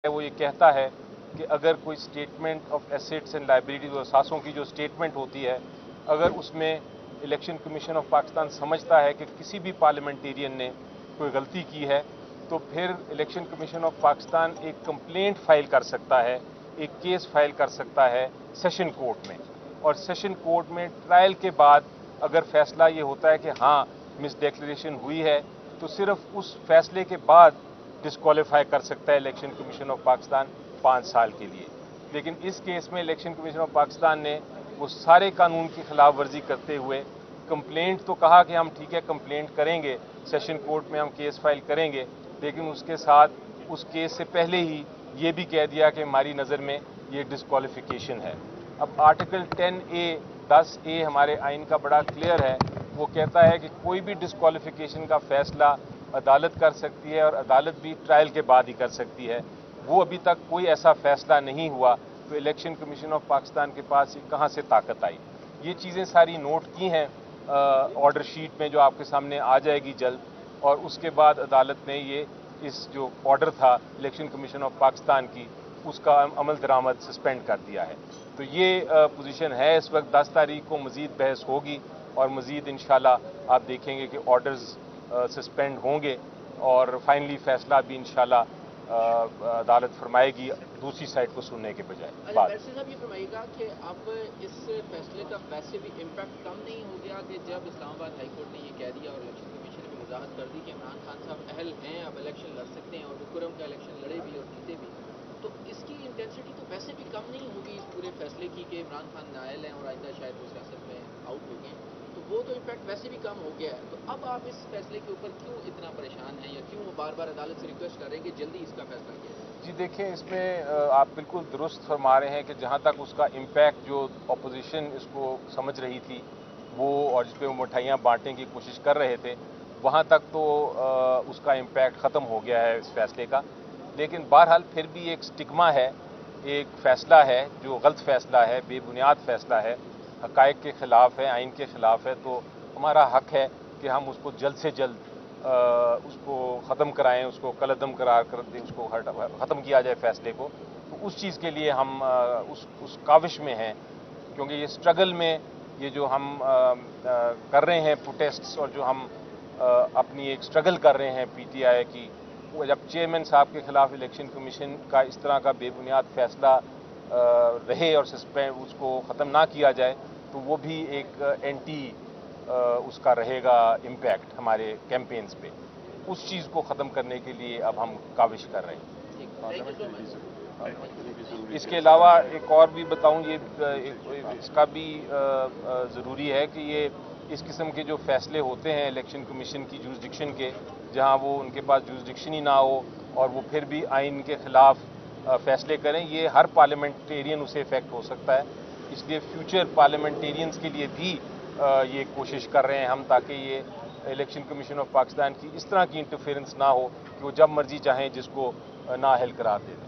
वो ये कहता है कि अगर कोई statement of assets and liabilities और असासों की जो स्टेटमेंट होती है, अगर उसमें इलेक्शन कमीशन ऑफ पाकिस्तान समझता है कि किसी भी पार्लियामेंटेरियन ने कोई गलती की है, तो फिर इलेक्शन कमीशन ऑफ पाकिस्तान एक कंप्लेंट फाइल कर सकता है, एक केस फाइल कर सकता है सेशन कोर्ट में। और सेशन कोर्ट में ट्रायल के बाद अगर फैसला ये होता है कि हाँ मिस डिक्लेरेशन हुई है, तो सिर्फ उस फैसले के बाद डिस्क्वालीफाई कर सकता है इलेक्शन कमीशन ऑफ पाकिस्तान 5 साल के लिए। लेकिन इस केस में इलेक्शन कमीशन ऑफ पाकिस्तान ने वो सारे कानून की खिलाफ वर्जी करते हुए कंप्लेंट तो कहा कि हम ठीक है कंप्लेंट करेंगे, सेशन कोर्ट में हम केस फाइल करेंगे, लेकिन उसके साथ उस केस से पहले ही ये भी कह दिया कि हमारी नज़र में ये डिस्क्वालिफिकेशन है। अब आर्टिकल 10A हमारे आइन का बड़ा क्लियर है, वो कहता है कि कोई भी डिस्क्वालिफिकेशन का फैसला अदालत कर सकती है और अदालत भी ट्रायल के बाद ही कर सकती है। वो अभी तक कोई ऐसा फैसला नहीं हुआ, तो इलेक्शन कमीशन ऑफ पाकिस्तान के पास ये कहाँ से ताकत आई। ये चीज़ें सारी नोट की हैं ऑर्डर शीट में जो आपके सामने आ जाएगी जल्द, और उसके बाद अदालत ने ये इस जो ऑर्डर था इलेक्शन कमीशन ऑफ पाकिस्तान की उसका अमल दरामद सस्पेंड कर दिया है। तो ये पोजीशन है इस वक्त। 10 तारीख को मज़ीद बहस होगी और मज़ीद इंशाल्लाह आप देखेंगे कि ऑर्डर्स सस्पेंड होंगे और फाइनली फैसला भी इंशाल्लाह अदालत फरमाएगी दूसरी साइड को सुनने के बजाय। बैरिस्टर साहब ये फरमाइएगा कि अब इस फैसले का वैसे भी इम्पैक्ट कम नहीं हो गया कि जब इस्लामाबाद हाई कोर्ट ने ये कह दिया और इलेक्शन कमीशन ने भी वजाहत कर दी कि इमरान खान साहब अहल हैं, अब इलेक्शन लड़ सकते हैं और विक्रम का इलेक्शन लड़े भी और जीते भी, तो इसकी इंटेंसिटी तो वैसे भी कम नहीं होगी इस पूरे फैसले की कि इमरान खान नायल हैं और आइंदा शायद वो सियासत में आउट हो गए, तो वो तो इम्पैक्ट वैसे भी कम हो गया है। तो अब आप इस फैसले के ऊपर क्यों इतना परेशान हैं या क्यों वो बार बार अदालत से रिक्वेस्ट कर रहे हैं कि जल्दी इसका फैसला किया जाए? जी देखिए, इसमें आप बिल्कुल दुरुस्त फरमा रहे हैं कि जहाँ तक उसका इम्पैक्ट जो अपोजिशन इसको समझ रही थी वो, और जिस पे वो मिठाइयाँ बांटने की कोशिश कर रहे थे, वहाँ तक तो उसका इम्पैक्ट ख़त्म हो गया है इस फैसले का। लेकिन बहरहाल फिर भी एक स्टिग्मा है, एक फ़ैसला है जो गलत फ़ैसला है, बेबुनियाद फ़ैसला है, हक़ाइक़ के ख़िलाफ़ है, आइन के ख़िलाफ़ है। तो हमारा हक़ है कि हम उसको जल्द से जल्द उसको ख़त्म कराएं, उसको कलअदम करार कर दें, उसको ख़त्म किया जाए फ़ैसले को। तो उस चीज़ के लिए हम उस काविश में हैं, क्योंकि ये स्ट्रगल में ये जो हम कर रहे हैं प्रोटेस्ट्स और जो हम अपनी एक स्ट्रगल कर रहे हैं पीटीआई की, वो जब चेयरमैन साहब के ख़िलाफ़ इलेक्शन कमीशन का इस तरह का बेबुनियाद फ़ैसला रहे और सस्पेंड उसको ख़त्म ना किया जाए, तो वो भी एक एंटी उसका रहेगा इम्पैक्ट हमारे कैंपेन्स पे। उस चीज़ को ख़त्म करने के लिए अब हम काविश कर रहे हैं। इसके अलावा एक और भी बताऊं, ये इसका भी ज़रूरी है कि ये इस किस्म के जो फैसले होते हैं इलेक्शन कमीशन की जुरिसडिक्शन के, जहां वो उनके पास जुरिसडिक्शन ही ना हो और वो फिर भी आइन के ख़िलाफ़ फैसले करें, ये हर पार्लियामेंटेरियन उसे इफ़ेक्ट हो सकता है। इसलिए फ्यूचर पार्लियामेंटेरियंस के लिए भी ये कोशिश कर रहे हैं हम, ताकि ये इलेक्शन कमीशन ऑफ पाकिस्तान की इस तरह की इंटरफेरेंस ना हो कि वो जब मर्जी चाहें जिसको नाअहल करार दे दें।